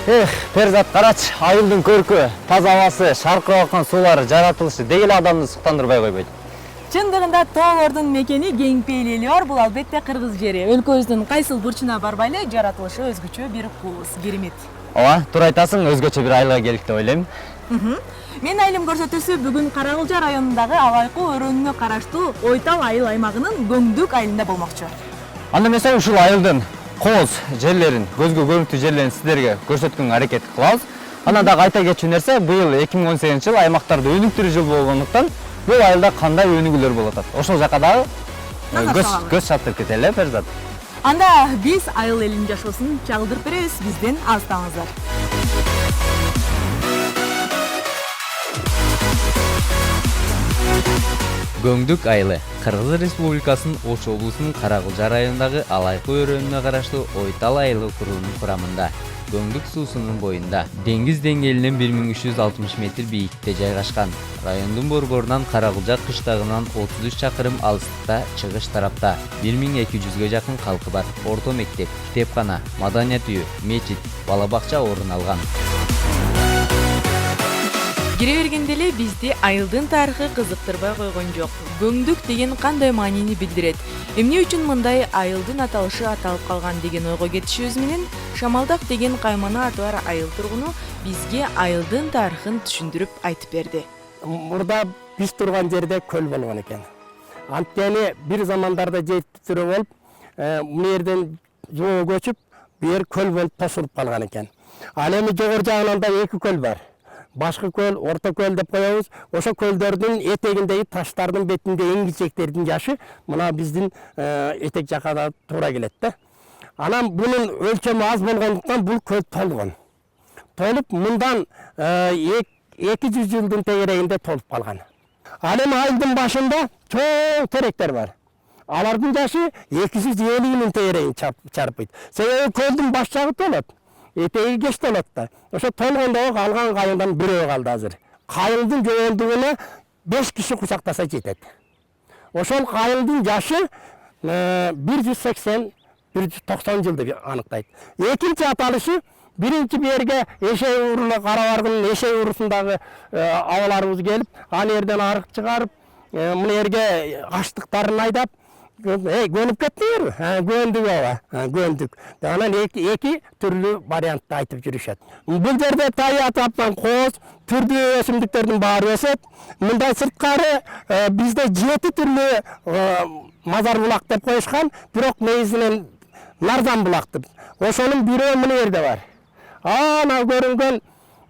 Перзат карач, айылдын көркү, таза абасы, шаркырап аккан суулары, жаратылышы дегеле адамды суктандырбай койбойт. Чындыгында тоолордун мекени кең пейлелер, бул албетте кыргыз жери. Өлкөбүздүн кайсыл бурчуна барбайлы жаратылышы өзгөчө бир кубуз, керемет. Ооба, туура айтасың, өзгөчө бир айылга келдик деп ойлойм. Мен айылым көрсөтүүсү бүгүн Карагылжа районундагы Алайкы өрөөнүнө караштуу Ойтал айыл аймагынын Көңдүк айылында болмокчу. Анда эмесе ушул айылдын кооз жерлерин, көзгө көрүнүктүү жерлерин сиздерге көрсөткөнгө аракет кылабыз. Анан дагы айта кетчү нерсе, быйыл 2018 жыл аймактарда өнүктүрүү жылы болгондуктан бул айылда кандай өнүгүүлөр болуп атат? Ошол жака дагы көз чаптырып кетели, Перзат. Анда биз айыл элинин жашоосун чагылдырып беребиз, бизден алыстаңыздар. Көңдүк айылы Кыргыз Республикасынын Ош облусунун Карагылжа районундагы Алайкы өрөөнүнө караштуу Ойтал айыл округунун курамында. Көңдүк суусунун боюнда. Деңиз деңгээлинен 1360 метр бийиктикте жайгашкан. Райондун борборунан Карагылжа кыштагынан 33 чакырым алыстыкта чыгыш тарапта 1200ге жакын калкы бар. Орто мектеп, китепкана, маданият үйү, мечит, бала бакча орун алган. Кире бергенде эле бизди айылдын тарыхы кызыктырбай койгон жок. Көңдүк деген кандай маанини билдирет? Эмне үчүн мындай айылдын аталышы аталып калган деген ойго кетишибиз менен Шамалдак деген каймана аты бар айыл тургуну бизге айылдын тарыхын түшүндүрүп айтып берди. Мурда биз турган жерде көл болгон экен. Анткени бир замандарда жетиптүү болуп, бул жерден жоо көчүп, бу жер көл болуп тосулуп калган экен. Ал эми жогору жагынан да эки көл бар. Башкы көл, орто көл деп коебуз. Ошо көлдөрдүн этегиндеги таштардын бетинде эң кичектердин жашы мына биздин этек жака да туура келет да. Анан бунун өлчөмү аз болгондуктан бул көл толгон. Толуп мындан 200 жылдын тегерегинде толуп калган. Ал эми айылдын башында чоң теректер бар. Алардын жашы 250 жылдын тегерегин чарпыйт. Себеби көлдүн баш жагы толот. Этеги кеч толот да. Ошо толгондо калган кайыңдан бирөө калды азыр. Кайыңдын жөөндүгүнө 5 киши кучактаса жетет. Ошол кайыңдын жашы 180-190 жыл деп аныктайт. Экинчи аталышы биринчи берге эшей ууруна Карабаргынын эшей уурусундагы абаларыбыз келип, ал жерден арык чыгарып, мына жерге аштыктарын айдап, көнүп кеттиңерби? Көндүк aba, көндүк. Анан эки түрлүү вариантты айтып жүрүшөт. Бул жерде тайя тапкан кооз, түрдүү өсүмдүктөрдүн баары өсөт. Мындай сырткары бизде 7 түрлүү мазар булак деп коюшкан, бирок негизинен нарзан булак деп. Ошонун бирөө мына жерде бар. Ана көрүнгөн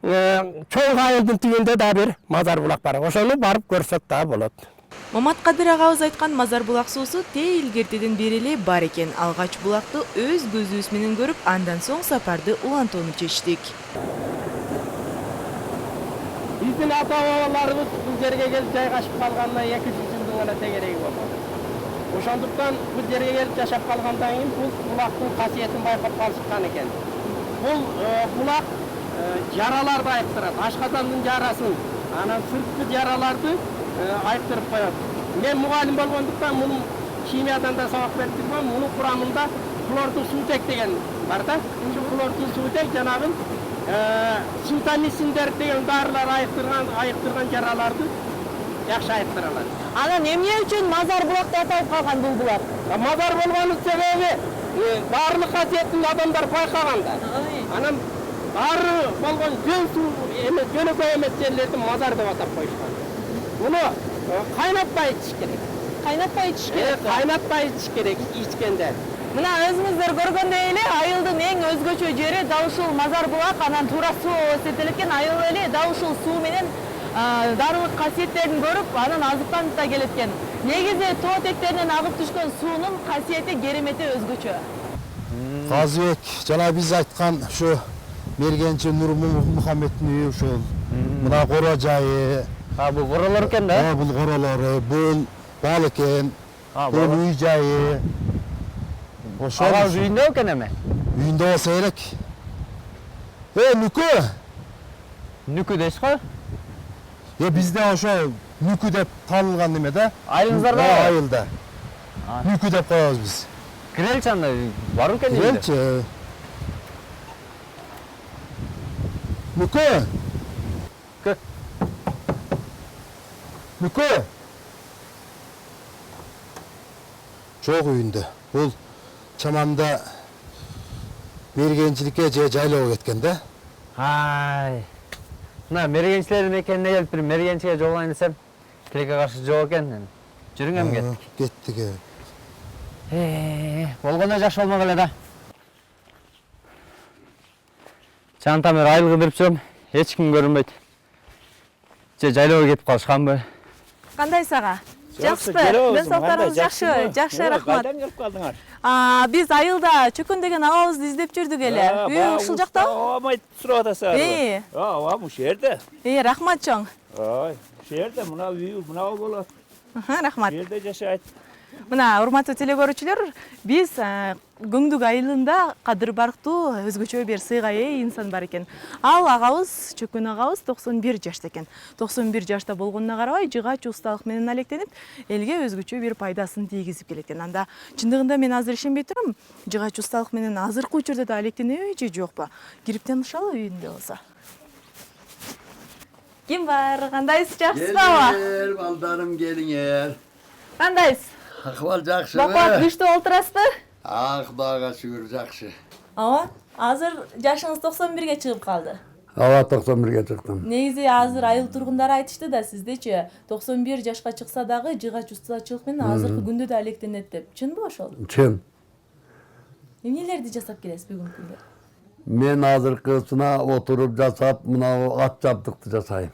чоң айылдын түбүндө да бир мазар булак бар. Ошону барып көрсөк да болот. Мамат Кадыр агабыз айткан мазар булак суусу тээ илгертеден бери эле бар экен. Алгач булакты өз көзүбүз менен көрүп, андан соң сапарды улантууну чечтик. Биздин ата-бабаларыбыз бул жерге келип жайгашып калганына 200 жылдын гана тегереги болгон. Ошондуктан бул жерге келип жашап калгандан кийин бул булактын касиетин байкап калышкан экен. Бул булак жараларды айыктырат, ашказандын жарасын, анан сырткы жараларды айыктырып коет. Мен мугалим болгондуктан мунун химиядан да сабак берип жүрмөн. Мунун курамында хлордуу суутек деген бар да. Ушу хлордуу суутек жанагы синтамисиндер деген дарылар айыктырган жараларды жакшы айыктыра алат. Анан эмне үчүн мазар булак деп аталып калган бул булак? Мазар болгонун себеби баарлык касиетин адамдар байкаган да. Анан ары болгон жөн суу эмес, жөнөкөй эмес жерлерди мазар деп атап коюшкан. Муну кайнатпай ичиш керек. Кайнатпай ичиш керек. Кайнатпай ичиш керек ичкенде. Мына өзүңүздөр көргөндөй эле айылдын эң өзгөчө жери дал ушул мазар булак, анан туура суу эсептелет экен. Айыл эле дал ушул суу менен дарылык касиеттерин көрүп, анан азыктанып да келет экен. Негизи тоо тектеринен агып түшкөн суунун касиети, керемети өзгөчө. Казыбек жана биз айткан ушу Мергенчи Нур Мухаммедтин үйү ушул. Мына коро жайы. Бул королор экен да? Бул королору, бул бал экен. Бул үй жайы. Ошол Ага үйүндө экен эме? Үйүндө болсо керек. Нүкү. Нүкү дейсиз го? Бизде ошо нүкү деп таанылган неме да? Айылыңыздарда? Айылда. Нүкү деп коебуз биз. Кирелчи анда бар экен үйүндө? Кирелчи. Мүкө! Мүкө! Жоқ үйінде. Бұл чамамда мергенчілікке же жайлауға кеткен да? Ай. Мына мергенчилердин мекеніне келіп бір мергенчиге жолайын десем, тилекке каршы жок экен. Жүрүңем кеттик. Кеттік. Болгондо жакшы болмок эле да. Чантам айыл кыдырып жүрөм, эч ким көрүнбөйт. Же жайлоого кетип калышканбы? Кандайсыз ага? Жакшысызбы? Ден соолуктарыңыз жакшыбы? Жакшы, рахмат. Кайдан келип калдыңар? Биз айылда чөкөн деген агабызды издеп жүрдүк эле. Ушул жакта? Амай туруп атасызбы? Ооба, ушул жерде. Рахмат чоң. Ой, ушул жерде мына үй, мына болот. Рахмат. Ушул жерде жашайт. Мына урматтуу теле көрүүчүлөр, биз Көңдүк айылында кадыр барктуу өзгөчө бир сыйга ээ инсан бар экен. Ал агабыз, чөкөн агабыз 91 жашта экен. 91 жашта болгонуна карабай, жыгач усталык менен алектенип, элге өзгөчө бир пайдасын тийгизип келет экен. Анда чындыгында мен азыр ишенбей турам, жыгач усталык менен азыркы учурда да алектенеби же жокпу? Кирип танышалы үйүндө болсо. Ким бар? Кандайсыз, жакшысызбы? Gelingler, baldarım gelingler. Кандайсыз? Ahval jakşı Бакуат mı? күчтүү олтурасызбы? Ah, dağa şükür jakşı. Ооба. Азыр жашыңыз 91ге чыгып калды. Hava 91'e çıktım. Негизи азыр айыл тургундары айтышты да сиздечи 91 жашка чыкса дагы жыгач усталык менен азыркы күндө да алектенет деп. Чынбы ошол? Çın. Эмнелерди жасап келесиз бүгүнкү күндө? Men hazırkısına oturup jasap, mına at yaptıktı jasayım.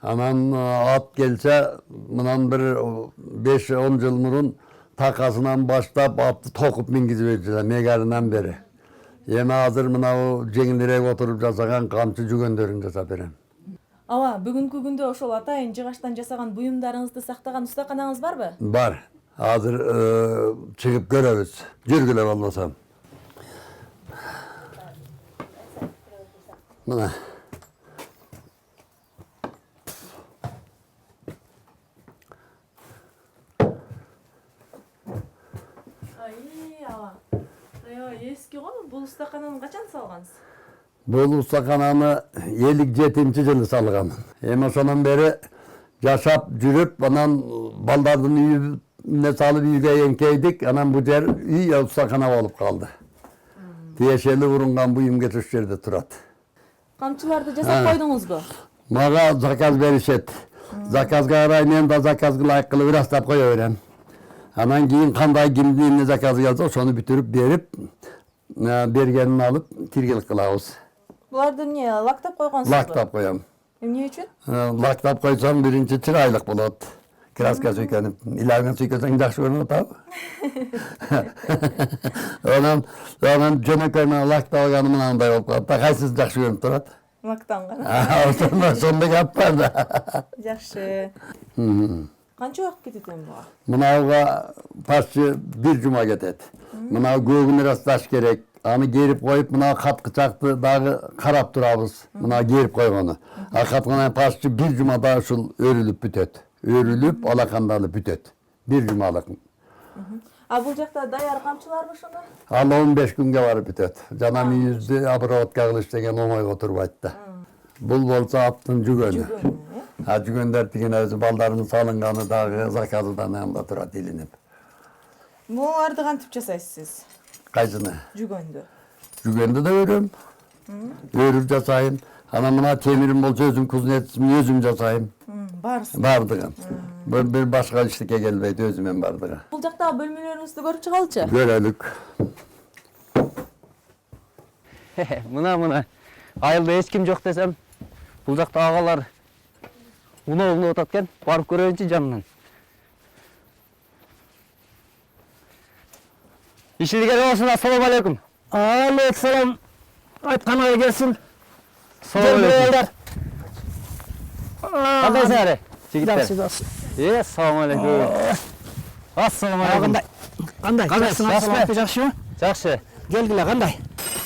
Anan at gelse, mınan bir 5-10 yıl murun takasından başlap atı tokup mingizip edeceğim, megarinden beri. Yeme hazır mına o jеңилирээк oturup jasagan kamçı jügöndөрүн jasap berem. Ооба, бүгүнкү күндө ошол атайын жыгачтан жасаган буюмдарыңызды сактаган устаканаңыз барбы? Бар. Hazır çıkıp görürüz. Жүрgüle olmasam. Mına. Эски го, бул устакананы качан салгансыз? Бұл ustakananı 57-ci yılı salğamın. Hem sondan beri yaşap жүрüp, anan baldardın üyüne salıp üyüge yenkeydik, anan bu yer üy ustakana olup kaldı. Diyeşeli vurungan bu üyümge tüşçerde turat. Камчыларды жасап койдуңузбу? Mağa zakaz verişet. Zakazga arayın da zakazgı layıklı biraz da koya öğren. Anan giyin kanday kimliğine zakazı yazsa, onu bitirip berip, bergenini alıp tirgelik kılavuz. Буларды эмне, лактап койгонсузбу? Laktap koyam. Эмне үчүн? Laktap koysam birinci çıraylık bulut. Kraska suykanıp, ilavgen suykasan jakşı görünüp tabi. Ondan jönökörüne laktap alganımın anday olup kalıp da kaysız jakşı görünüp turat. Лактанган. Sonda gap var da. Жакшы. Канча убакыт кетет эми буга? Mınavga parçı bir cuma getet. Mınav göğünü rastlaş gerek. Anı gerip koyup mınav kat kıçaktı dağı karap durabız. Mınav gerip koyup onu. Akatgana parçı bir cuma daha şul örülüp bütöt. Örülüp alakandalı bütöt. Bir cumalık. Бул жакта даяр камчыларбы ошондо? Al 15 günge var bütöt. Canam yüzde abıravat kağılış degen omoy oturup aytta. Bul bolsa attın cügönü. Ha cügönler degen özü baldarının salınganı dağı zakazıdan yanında turat dilinip. Буларды кантип жасайсыз сиз? Kaysını? Жүгөндү. Cügende de örüm. Örüp jasayım. Ana mına temirim bolsa özüm kuznetimi özüm jasayım. Барсыз. Bardığım. Bir başka işlikке gelbeydi özümün bardığım. Бул жакта бөлмөлөрүңүздү көрүп чыгалычы? Görelük. Мына айылда эч ким жок десем, бул жакта агалар улуу атат экен. Барып көрөйүнчү жанынан. Ишилгер болсун, ассаламу алейкум. Алейкум. Айтканга келсин. Ассаламу алейкум. Кандайсыңар? Жигиттер. Жакшы. Ассаламу алейкум. Ассаламу алейкум. Кандай? Жакшыбы? Жакшыбы? Жакшы. Келгиле, кандай?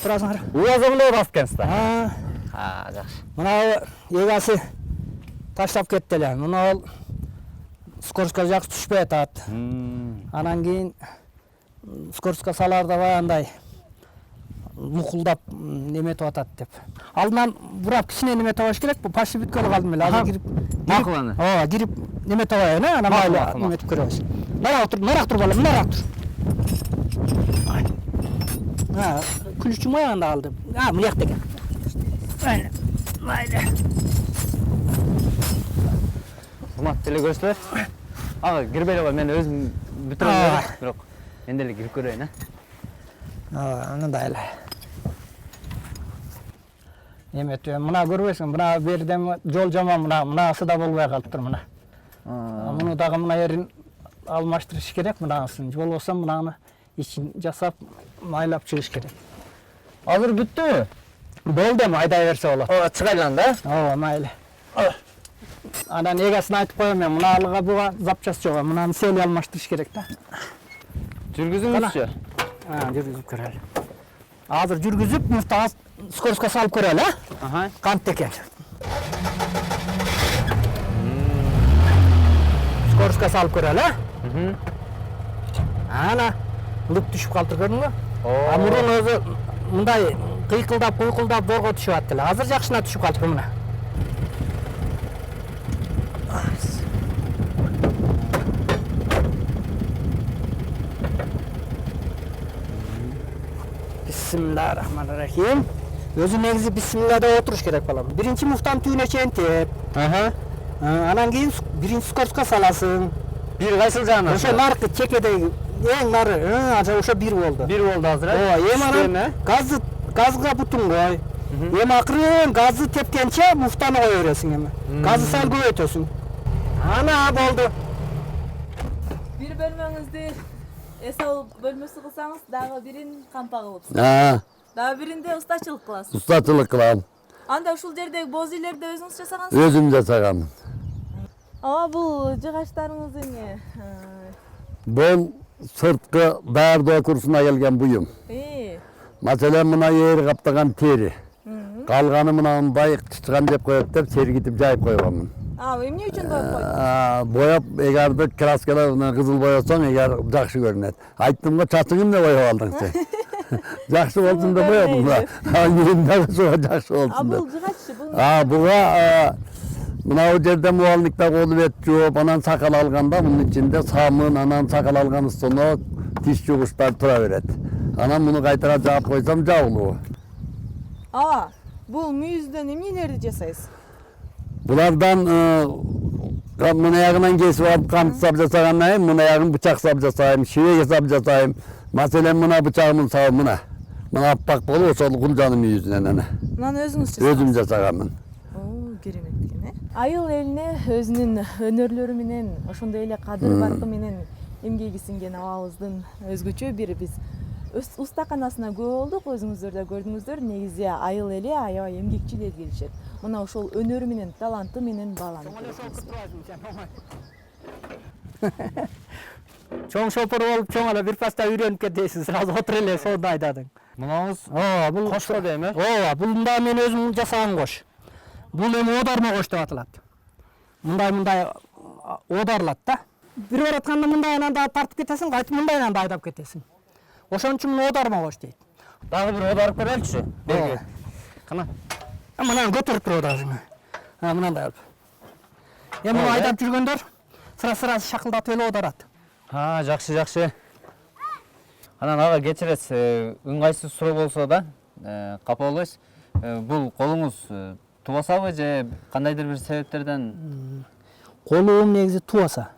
Турасыңар. Уазымды басып келсиңер. Жакшы. Мына эгасы таштап кетти эле. Мына ол скоростка жакшы түшпөй атат. Анан кийин скоростка саларда баягындай лукулдап неметип атат деп. Алдынан бурап кичине неме табаш керек, бу паши бүткөлү калдым эле. Азыр кирип макул аны. Ооба, кирип неме табайын, ана майлы неметип көрөбүз. Нарак тур балам, нарак тур. Күлүчү моягында калды. Мыякта экен. Майлы. Урматтуу телекөрүүчүлөр, ага кирбей эле мен өзүм бүтүрөм, бирок мен деле кирип көрөйүн, Анандай эле. Эметип, мына көрбөйсүң, мына бердем жол жаман, мынасы да болбой калыптыр мына. Муну дагы мына жерин алмаштырыш керек, мынасын. Жол болсо мынаны ичин жасап, майлап чыгыш керек. Азыр бүттүбү? Болду эми, айдай берсе болот. Ооба, чыгайлан да. Ооба, майлы. Анан эгесин айтып коем мен, мына алыга буга запчасть жок, мынаны сели алмаштырыш керек да. Жүргүзүңүзчү? Жүргүзүп көрөлү. Азыр жүргүзүп, муфта скоростко салып көрөлү, Кантип экен. Скоростко салып көрөлү, Ана, лып түшүп калды көрдүңбү? Мурун өзү мындай кыйкылдап, зорго түшүп атты эле. Азыр жакшына түшүп калды мына. Бисмиллахиррахманиррахим. Өзү негизи бисмиллада отуруш керек балам. Биринчи муфтаны түйүнө чейин теп. Анан кийин биринчи скоростко саласың. Бир кайсыл жагына? Ошо наркы чекедеги эң нары, ошо бир болду. Бир болду азыр. Ооба, эми анан газга бутун кой. Эми акырын газды тепкенче муфтаны кое бересиң эми. Газды сал көбөйтөсүң. Ана болду. Бир бөлмөңүздү эс алып бөлмөсү кылсаңыз, дагы бирин кампа кылыпсыз. Дагы биринде устачылык кыласыз. Устачылык кылам. Анда ушул жердеги боз үйлөрдү өзүңүз жасагансыз? Өзүм жасагам. Бул жыгачтарыңыз эмне? Бул сырткы даярдоо курсуна келген буюм. Маселен мына ери каптаган тери. Калганы мындай чычкан жеп коет деп сергитип жайып койгонмун. Эмне үчүн коюп койдуңуз? Бояп, эгерде краскалар кызыл боесоң, эгер жакшы көрүнөт. Айттым го, чачыңым да бояп алдың сен. Жакшы болсун деп боядым да. Мен дагы ошого жакшы болсун деп. Бул жыгаччы, буга мына жерде муалникте колу бет жууп, анан сакал алганда мунун ичинде самын, анан сакал алган станок, тиш жугучтар тура берет. Анан муну кайтара жаап койсом жабылуу. Бул мүйүздөн эмнелерди жасайсыз? Булардан мына ягынан кесип алып камчы сап жасагандан кийин мына ягын бычак сап жасайм, шивеге сап жасайм. Маселен мына бычагымын сабы мына. Мына аппак болуп ошол кулжанын мүйүзүнөн ана. Мынаны өзүңүз жасайсыз? Өзүм жасаганмын. Керемет экен, Айыл элине өзүнүн өнөрлөрү менен, ошондой эле кадыр баркы менен эмгеги сиңген абабыздын өзгөчө бир биз устаканасына күбө болдук, өзүңүздөр да көрдүңүздөр. Негизи айыл эли аябай эмгекчил эл келишет. Мына ошол өнөрү менен, таланты менен бааланып Чоң шопор болуп, чоң эле бир паста үйрөнүп кетесиз. Сразу отур эле, сонду айтадың. Мынаңыз бул кошко дейм, бул да мен өзүм жасаган кош. Бул эми одарма кош деп аталат. Мындай оодарылат да. Бир баратканда мындай ананда тартып кетесиң, кайтып мындай ананда айдап кетесиң. Ошон үчүн муну одарма кош дейт. Дагы бир одарып көрөлүчү. Берги. Кана. Мынаны көтөрүп туруп атасың. Мынандай алып. Эми муну айдап жүргөндөр сыра шакылдатып эле одарат. Жакшы. Анан ага кечиресиз, ыңгайсыз суроо болсо да, капа болбойсуз. Бул колуңуз тубасабы же кандайдыр бир себептерден? Колум негизи тубаса.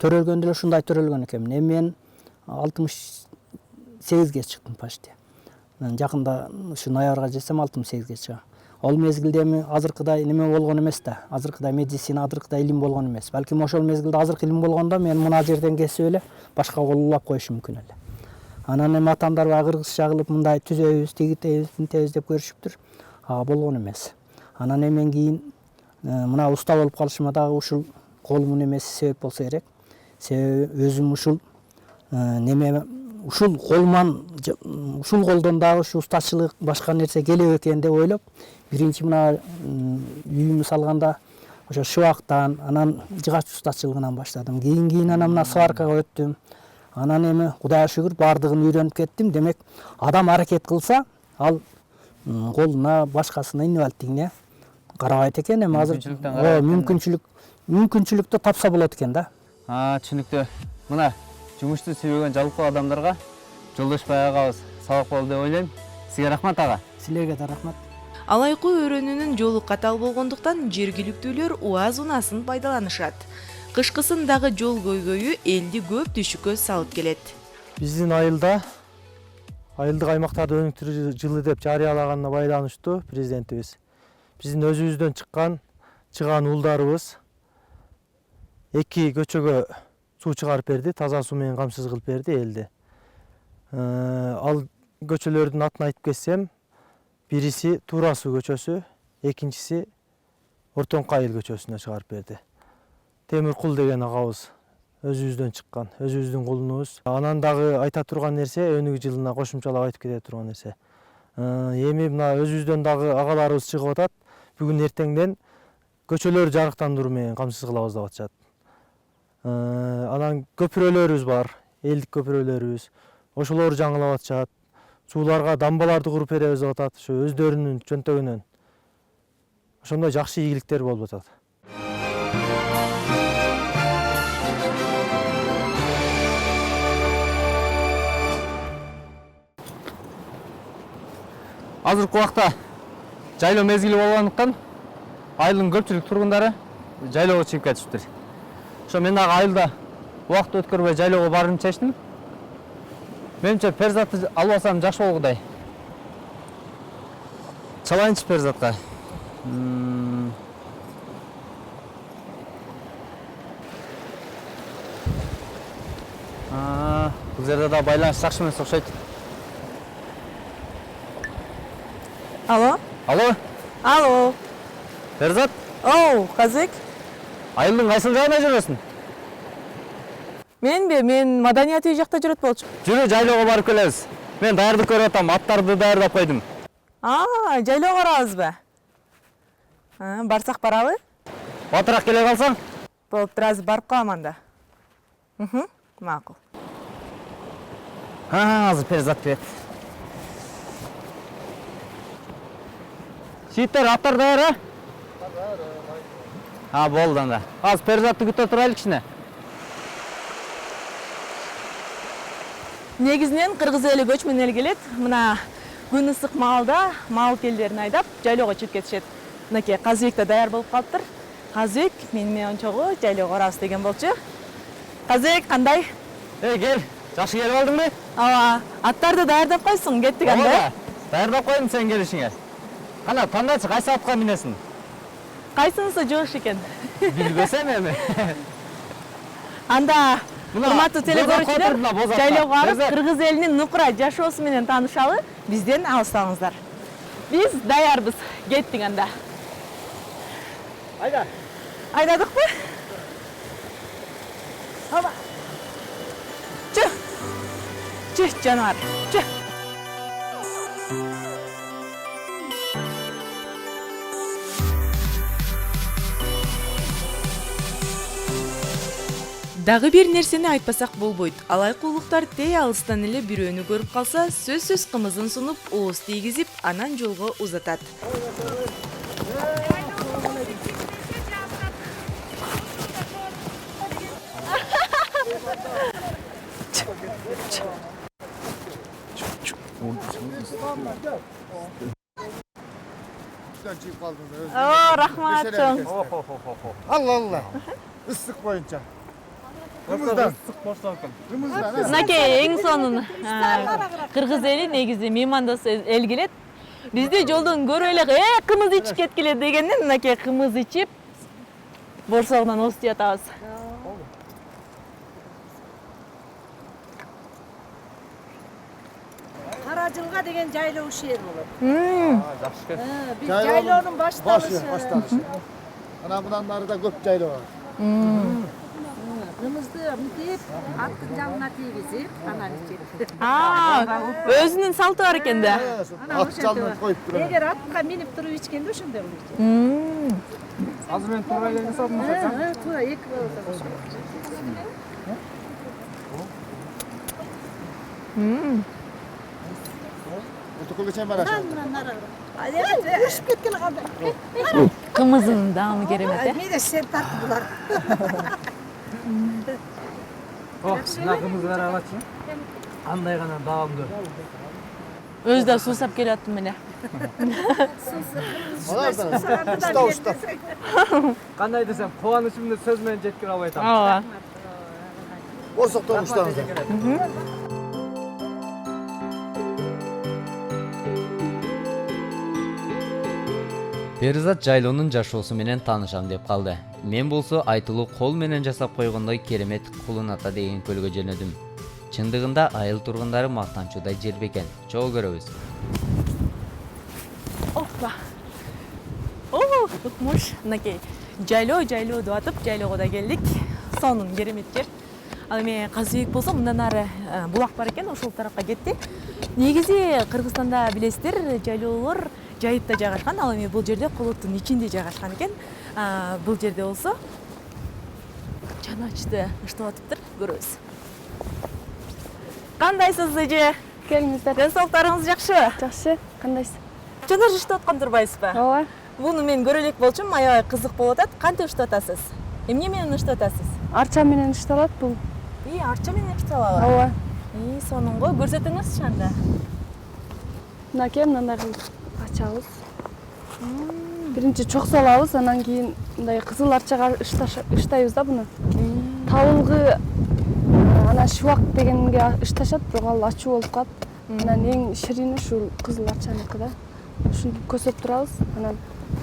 Төрөлгөндө эле ушундай төрөлгөн экенмин. Эми мен 68ге чыктым почти. Жакында ушу ноябрга жетсем 68ге чыгам. Ол мезгилде эми азыркыдай неме болгон эмес да. Азыркыдай медицина, азыркыдай илим болгон эмес. Балким ошол мезгилде азыркы илим болгондо мен мына жерден кесип эле башка колулап коюшум мүмкүн эле. Анан эми атамдар баягы кыргызча кылып мындай түзөбүз, тигитебиз, тинтебиз деп көрүшүптүр. Болгон эмес. Анан эмен кийин мына уста болуп калышыма дагы ушул колумдун эмеси себеп болсо керек. Себеби өзүм ушул неме ушул колуман ушул колдон дагы ушу устачылык башка нерсе келек экен деп ойлоп, биринчи мына үйүмдү салганда ошо шыбактан, анан жыгач устачылыгынан баштадым. Кийин анан мына сваркага өттүм. Анан эми Кудайга шүгүр бардыгын үйрөнүп кеттим. Демек, адам аракет кылса, ал колуна, башкасына, инвалидтигине карабайт экен. Эми азыр мүмкүнчүлүктү тапса болот экен да. Түшүнүктүү. Мына жумушту сүйбөгөн жалпы адамдарга Жолдошбай агабыз сабак болду деп ойлойм. Сизге рахмат ага. Силерге да рахмат. Алайкы өрөөнүнүн жолу катал болгондуктан жергиликтүүлөр УАЗ-унасын пайдаланышат. Кышкысындагы жол көйгөйү элди көп түшүккө салып келет. Биздин айылдык аймактарды өнүктүрүү жылы деп жарыялаганына байланыштуу президентибиз биздин өзүбүздөн чыган уулдарыбыз 2 көчөгө суу чыгарып берди, таза суу менен камсыз кылып берди элди. Ал көчөлөрдүн атын айтып кетсем, бириси Туура суу көчөсү, экинчиси Ортоңку айыл көчөсүнө чыгарып берди. Темиркул деген агабыз өзүбүздөн чыккан, өзүбүздүн колунубуз. Анан дагы айта турган нерсе, өнүгүү жылына кошумчалап айтып кете турган нерсе. Эми мына өзүбүздөн дагы агаларыбыз чыгып атат. Бүгүн эртеңден көчөлөр жарыктандыруу менен камсыз кылабыз деп атышат. Анан көпүрөлөрүбүз бар, элдик көпүрөлөрүбүз. Ошолор жаңылап атышат. Сууларга дамбаларды куруп беребиз деп атат, ошо өздөрүнүн чөнтөгүнөн. Ошондой жакшы ийгиликтер болуп атат. Азыркы убакта жайлоо мезгили болгондуктан айылдын көпчүлүк тургундары жайлоого чыгып кетиштир. Ошо мен дагы айылда убакыт өткөрбөй жайлоого барып чечтим. Менимче перзатты албасам жакшы болгудай. Чалайынчы перзатка. Бул жерде да байланыш жакшы эмес окшойт. Алло? Алло, Перзат? Казык. Айылдын кайсыл жагында жүрөсүң? Мен маданият үй жакта жүрөт болчу. Жүрү, жайлоого барып келебиз. Мен даярдык көрүп атам, аттарды даярдап койдум. Жайлоого барабызбы? Барсак барабы? Батыраак келе калсаң? Болуп, бир аз барып калам анда. Макул. Азыр Перзат келет. Шииттер, аттар даяр, болду анда. Азыр Перзатты күтө турайлы кичине. Негизинен кыргыз эли көчмөн эл келет. Мына күн ысык маалда мал келдерин айдап жайлоого чыгып кетишет. Мынакей Казыбек да даяр болуп калыптыр. Казыбек мени менен чогуу жайлоого барабыз деген болчу. Казыбек, кандай? Кел, жакшы келип алдыңбы? Аттарды даярдап койсуң, кеттик анда. Даярдап койдум сен келишиңе. Кана, тандачы, кайсы атка минесиң? Кайсынысы жоош экен? Билбесем эми. Анда урматтуу телекөрүүчүлөр, жайлоого барып, кыргыз элинин нукура жашоосу менен таанышалы, бизден алыстаңыздар. Биз даярбыз, кеттик анда. Айдадыкпы? Чү, жаныбар, чү. Дагы бир нерсени айтпасак болбойт. Алайкуулуктар тей алыстан эле бирөөнү көрүп калса, сөзсүз кымызын сунуп, ооз тийгизип, анан жолго узатат. Рахмат чоң. Алла. Ысык боюнча. Кымыздан. Мынакей эң сонун кыргыз эли негизи меймандос эл келет. Бизди жолдон көрүп эле кымыз ичип кеткиле дегенден мынакей кымыз ичип борсогунан ооз тийип атабыз. Кара жылга деген жайлоо шаар болот. Жакшы экен. Биз жайлоонун башталышы. Ана мындан нарыда көп жайлоо бар. Кымызды мынтип аттын жанына тийгизип, анан ичет. Өзүнүн салты бар экен да. Ат жалын коюп турат. Эгер атка минип туруп ичкенде ошондой болот. Азыр мен туура эле жасадым. Туура 2 болот. Kımızın dağımı keremete. Сынагыбызды карагачы. Андай гана даамдуу. Өзі де сусап келаттым міне. Кандай десем, кубанычымды сөз менен жеткире албай атам. Ооба. Босоктон уштаңыздар. Перизат жайлоонун жашоосу менен таанышам деп калды. Мен болсо айтылуу кол менен жасап койгондой керемет Кулун ата деген көлгө жөнөдүм. Чындыгында айыл тургундары мактанчуудай жер бекен. Чогуу көрөбүз. Опа. Оо, укмуш. Мынакей. Жайлоо деп атып, жайлоого да келдик. Сонун керемет жер. Ал эми Казыбек болсо мындан ары булак бар экен, ошол тарапка кетти. Негизи Кыргызстанда билесиздер, жайлоолор жайытта жайгашкан. Ал эми бул жерде колоттун ичинде жайгашкан экен. Бул жерде болсо чаначты ыштап атыптыр, көрөбүз. Кандайсыз эже? Келиңиздер. Ден соолуктарыңыз жакшы? Жакшы. Кандайсыз? Чанар ыштап аткан турбайсызбы? Ооба. Буну мен көрө элек болчумун, аябай кызык болуп атат. Кантип ыштап атасыз? Эмне менен ыштап атасыз? Арча менен иштелет бул. Арча менен ышталабы? Ооба. Сонун го, көрсөтүңүзчү анда. Мынакей мындай кылып ачабыз. Биринчи чок салабыз, анан кийин мындай кызыл арчага ыштайбыз да буну. Табылгы анан шубак дегенге ышташат, бирок ал ачуу болуп калат. Анан эң ширини ушул кызыл арчаныкы да. Ушинтип көсөп турабыз. Анан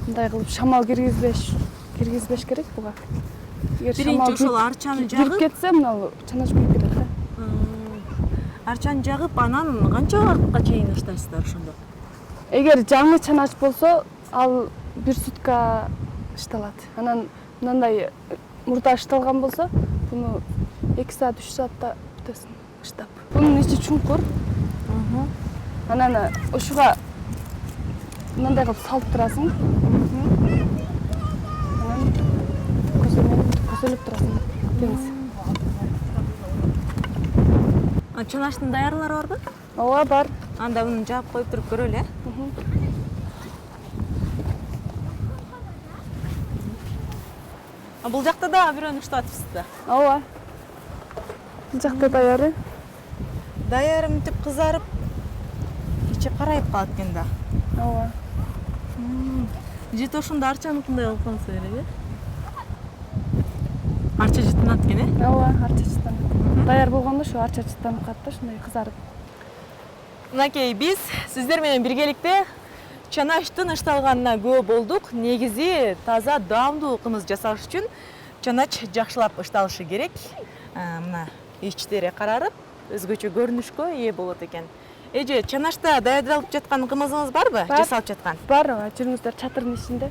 мындай кылып шамал киргизбеш керек буга. Биринчи ошол арчаны кирип жагып, кетсе, мына чанач күйүп кетет да. арчаны жагып, анан канча убакытка чейин ыштайсыздар ошондо? Эгер жаңы чанач болсо, ал 1 сутка ышталат. Анан мындай мурда ышталган болсо, буну 2 саат 3 саатта бүтөсүн ыштап. Бунун ичи чуңкур. Анан ушуга мындай кылып салып турасың. Анан көсөлүп турасың. Деңиз. Чанаштын даярылары барбы? Ооба, бар. Анда муну жаап коюп туруп көрөлү, э? Бул жакта да бирөөнү ыштап атыпсыз да? Ооба. Бул жакта даяры. Даяры мынтип кызарып, ичи карайып калат экен да. Ооба. Жете ошондо арчаныкындай болуп калса керек, э? Арча жытынат экен, э? Ооба, арча жытынат. Даяр болгондо ушу арча жытынып калат да, ушундай кызарып. Мынакей, биз сиздер менен биргеликте чанаштын ышталганына күбө болдук. Негизи таза даамдуу кымыз жасаш үчүн чанач жакшылап ышталышы керек. Мына ичтери карарып, өзгөчө көрүнүшкө ээ болот экен. Эже, чанашта даярдалып жаткан кымызыңыз барбы? Жасалып жаткан? Бар, жүрүңүздөр чатырдын ичинде.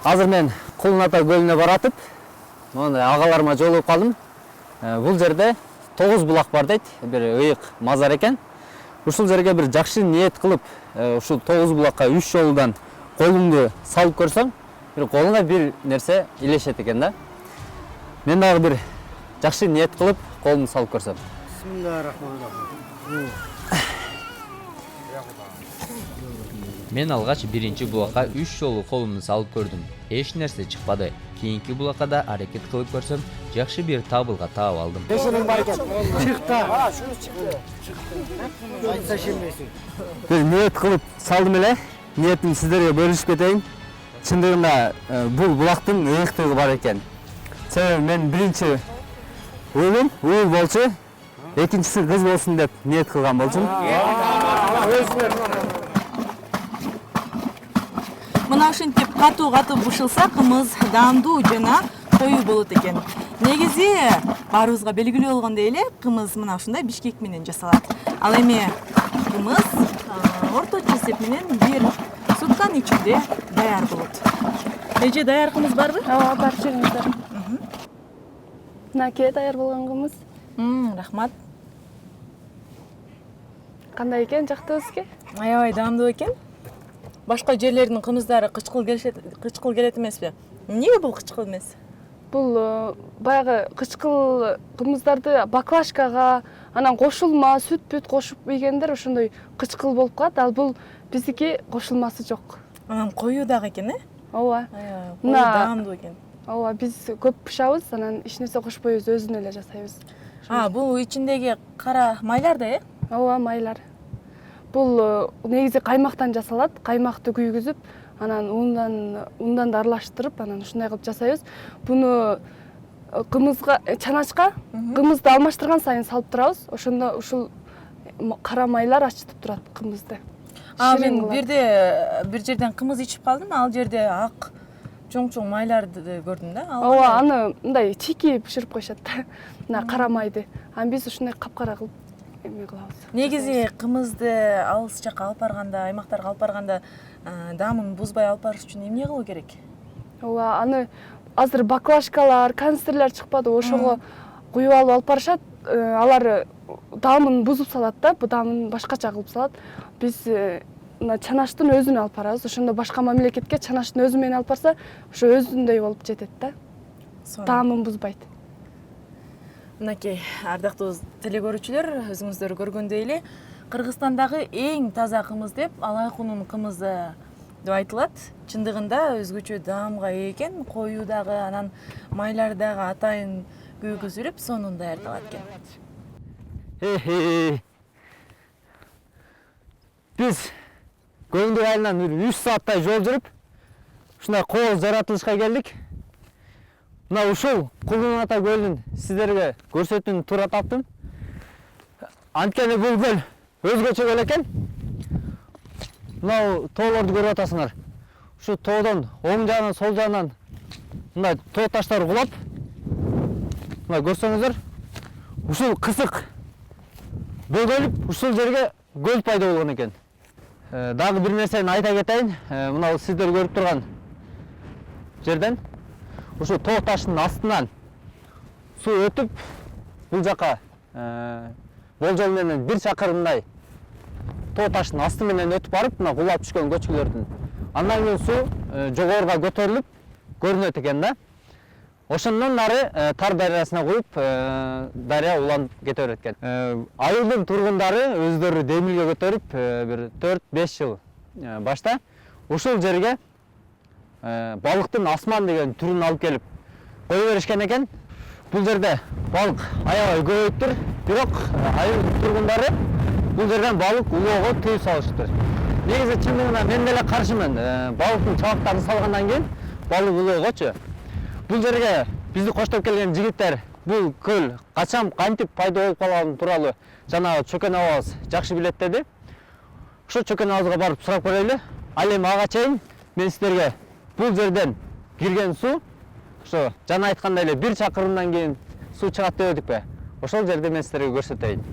Азыр мен Кулун ата көлүнө баратып, мондай агаларыма жолугуп калдым. Бул жерде 9 булак бар дейт, бир ыйык мазар экен. Ушул жерге бир жакшы ниет кылып, ушул 9 булакка 3 жолудан колумду салып көрсөм, бир колуңа бир нерсе илешет экен да. Мен дагы бир жакшы ниет кылып колумду салып көрсөм. Мен алгач биринчи булакка 3 жолу колумду салып көрдүм. Эч нерсе чыкпады. Кийинки булакка да аракет кылып көрсөм, жакшы бир табылга таап алдым. Бир ниет кылып салдым эле. Ниетимди сиздерге бөлүшүп кетейин. Чындыгында бул булактын ыйыктыгы бар экен. Себеби мен биринчи уул болчу, экинчиси кыз болсун деп ниет кылган болчумун. Мына ушинтип катуу бушылса, кымыз даамдуу жана коюу болот экен. Негизи баарыбызга белгилүү болгондой эле, кымыз мына ушундай бишкек менен жасалат. Ал эми кымыз орточо эсеп менен 1 сутканын ичинде даяр болот. Эже, даяр кымыз барбы? Ооба, бар, жүрүңүздөр. Мынакей даяр болгон кымыз. Рахмат. Кандай экен, жактыбызбы? Аябай даамдуу экен. Башка жерлердин кымыздары кычкыл келет эмеспи? Эмнеге бул кычкыл эмес? Бул баягы кычкыл кымыздарды баклажкага, анан кошулма, сүт кошуп ийгендер ошондой кычкыл болуп калат. Ал бул биздики кошулмасы жок. Анан коюу дагы экен, Ооба. Коюу даамдуу экен. Ооба, биз көп бышабыз, анан эч нерсе кошпойбуз, өзүн эле жасайбыз. Бул ичиндеги кара майлар да, Ооба, майлар. Бул негизи каймактан жасалат. Каймакты күйгүзүп, анан ундан да аралаштырып, анан ушундай кылып жасайбыз. Буну кымызга, чаначка кымызды алмаштырган сайын салып турабыз. Ошондо ушул кара майлар ачытып турат кымызды. Мен бир жерден кымыз ичип калдым, ал жерде ак чоң майларды көрдүм да. Ооба, аны мындай чийки бышырып коюшат да. Мына кара майды. Анан биз ушундай капкара кылып эме кылабыз. Негизи кымызды алыс жакка алып барганда, аймактарга алып барганда даамын бузбай алып барыш үчүн эмне кылуу керек? Ооба, аны азыр баклажкалар, канистрлер чыкпады, ошого куюп алып барышат. Алар даамын бузуп салат да, бу даамын башкача кылып салат. Биз чанаштын өзүн алып барабыз. Ошондо башка мамлекетке чанаштын өзү менен алып барса, ошо өзүндөй болуп жетет да. Даамын бузбайт. Мынакей, ардактуу телекөрүүчүлөр, өзүңүздөр көргөндөй эле, Кыргызстандагы эң таза кымыз деп Алайкунун кымызы деп айтылат. Чындыгында өзгөчө даамга ээ экен, коюу дагы, анан майлар дагы атайын күйгүзүлүп, сонун даярдалат экен. Биз Көңдүк айылынан 3 сааттай жол жүрүп, ушундай кооз жаратылышка келдик. Мына ушул Кулун Ата көлүн сиздерге көрсөтүүнү туура таптым. Анткени бул көл өзгөчө көл экен. Мына тоолорду көрүп атасыңар. Ушу тоодон оң жагынан, сол жагынан мына тоо таштар кулап. Мына көрсөңүздөр, ушул кысык бөгөлүп, ушул жерге көл пайда болгон экен. Дагы бир нерсени айта кетейин. Мына сиздер көрүп турган жерден ушу тоо таштын астынан суу өтүп, бул жака болжол менен 1 чакырымдай тоо таштын асты менен өтүп барып, мына кулап түшкөн көчкүлөрдүн. Андан кийин суу жогоруга көтөрүлүп көрүнөт экен да. Ошондон нары Тар дарыясына куюп, дарыя уланып кете берет экен. Айылдын тургундары өздөрү демилге көтөрүп, бир 4-5 жыл башта ушул жерге балыктын асман деген түрүн алып келип кое беришкен экен. Бул жерде балык аябай көбөйүптүр, бирок айыл тургундары бул жерден балык улоого тыюу салышыптыр. Негизи чындыгында мен деле каршымын. Балыктын чабактарын салгандан кийин балык улоогочу. Бул жерге бизди коштоп келген жигиттер бул көл качан кантип пайда болуп калганы тууралуу жанагы Чөкөн абабыз жакшы билет деди. Ошо Чөкөн абабызга барып сурап көрөлү. Ал эми ага чейин мен сиздерге бул жерден кирген суу, ошо жана айткандай эле 1 чакырымдан кийин суу чыгат деп өтүкпү? Ошол жерде мен сиздерге көрсөтөйүн.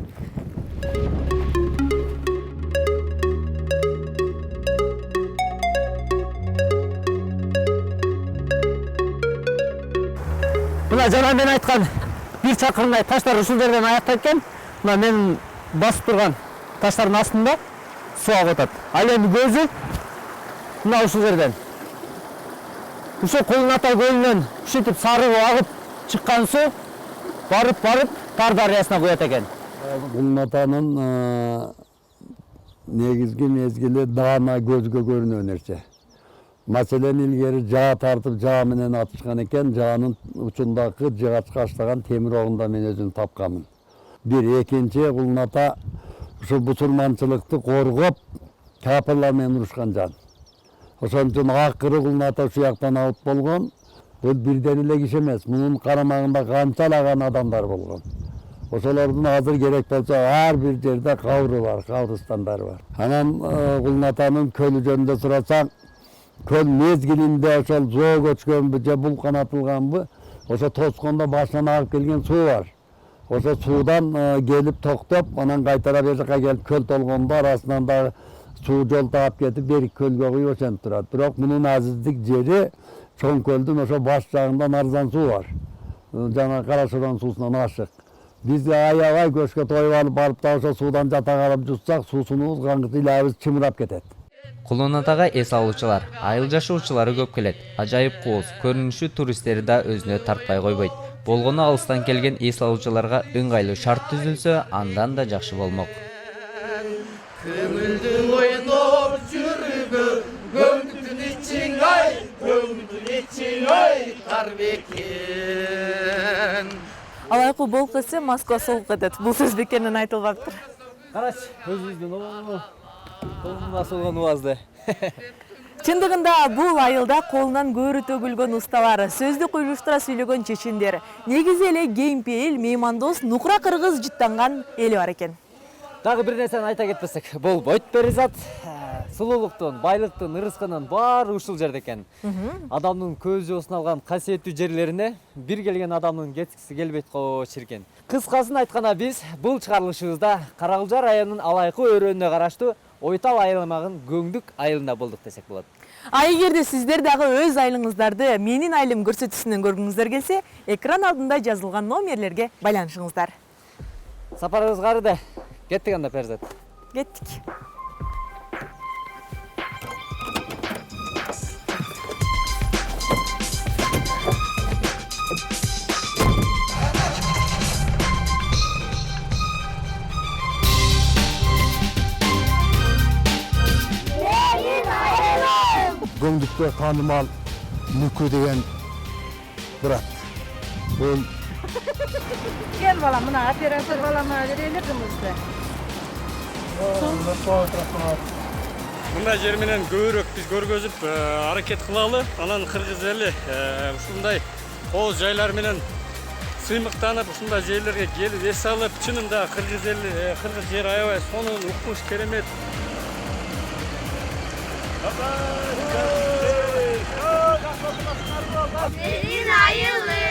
Мына жана мен айткан 1 чакырымдай таштар ушул жерден аяктайт экен. Мына мен басып турган таштардын астында суу агып атат. Ал эми көзү мына ушул жерден. Ушул Кулун Ата көлүнөн ушинтип сарыгып агып чыккан суу барып Тар дарыясына куят экен. Кулун Атанын негизги мезгили даана көзгө көрүнүү нерсе. Маселен илгери жаа тартып жаа менен атышкан экен, жаанын учундагы жыгачка аштаган темир огунда мен өзүм тапканмын. Бир экинчи Кулун Ата ушул мусулманчылыкты коргоп, капырлар менен урушкан жан. Ошон үчүн акыры Кулун Ата ушул жактан алып болгон. Бул бирден эле киши эмес, мунун карамагында канчалаган адамдар болгон. Ошолордун азыр керек болсо ар бир жерде кабры бар, кабрыстандары бар. Анан Кулун Атанын көлү жөнүндө сурасаң, көл мезгилинде ошол зоо көчкөнбү же булкан атылганбы, ошо тоскондо башынан агып келген суу бар. Ошо суудан келип токтоп, анан кайтара бер жака келип көл толгондо арасынан да суу жол таап кетип бери көлгө куюп ошентип турат. Бирок мунун азиздик жери чоң көлдүн ошо баш жагында арзан суу бар. Жана Кара Шорон суусунан ашык. Биз аябай көчкө тоюп алып барып да ошо суудан жата калып жутсак, суусунубуз каңгы илабыз чымырап кетет. Кулунатага эс алуучулар, айыл жашоочулары көп келет. Ажайып кооз, көрүнүшү туристтери да өзүнө тартпай койбойт. Болгону алыстан келген эс алуучуларга ыңгайлуу шарт түзүлсө, андан да жакшы болмок. Көңілдің ойнап жүрігі, көңілдің ичің ай, көңілдің ичің ай, қар бекен. Алайкы болкысы Москва солук кетет. Бул сөз бекенин айтылбаптыр. Карач, өзүбүздүн колунда солгон убазды. Чындыгында бул айылда колунан көөрү төгүлгөн усталары, сөздү куйлуштура сүйлөгөн чечендер, негизи эле кемпейил, меймандос, нукура кыргыз жыттанган эли бар экен. Дагы бир нерсени айта кетпесек, болбойт перизат. Сулуулуктун, байлыктын, ырыскынын баары ушул жерде экен. Адамдын көз жоосун алган касиеттүү жерлерине бир келген адамдын кеткиси келбейт го чиркен. Кыскасын айтканда биз бул чыгарылышыбызда Карагылжа районунун Алайкы өрөөнүнө караштуу Ойтал айылмагынын Көңдүк айылында болдук десек болот. Эгерде сиздер дагы өз айылыңыздарды менин айылым көрсөтүүсүнөн көргүңүздөр келсе, экран алдында жазылган номерлерге байланышыңыздар. Сапарыбыз карыды. Кеттик анда Перзат. Кеттик. Көңдүккө таанымал Нүкү деген брат. Бул Gel balam, buna operatör balama verelim kızımızda. Мындай жер менен көбүрөөк биз көргөзүп аракет кылалы. Анан кыргыз эли ушундай кооз жайлар менен сыймыктанып, ушундай жерлерге келип эс алып, чынында кыргыз эли, кыргыз жер аябай сонун, укмуш, керемет. Senin ayılın.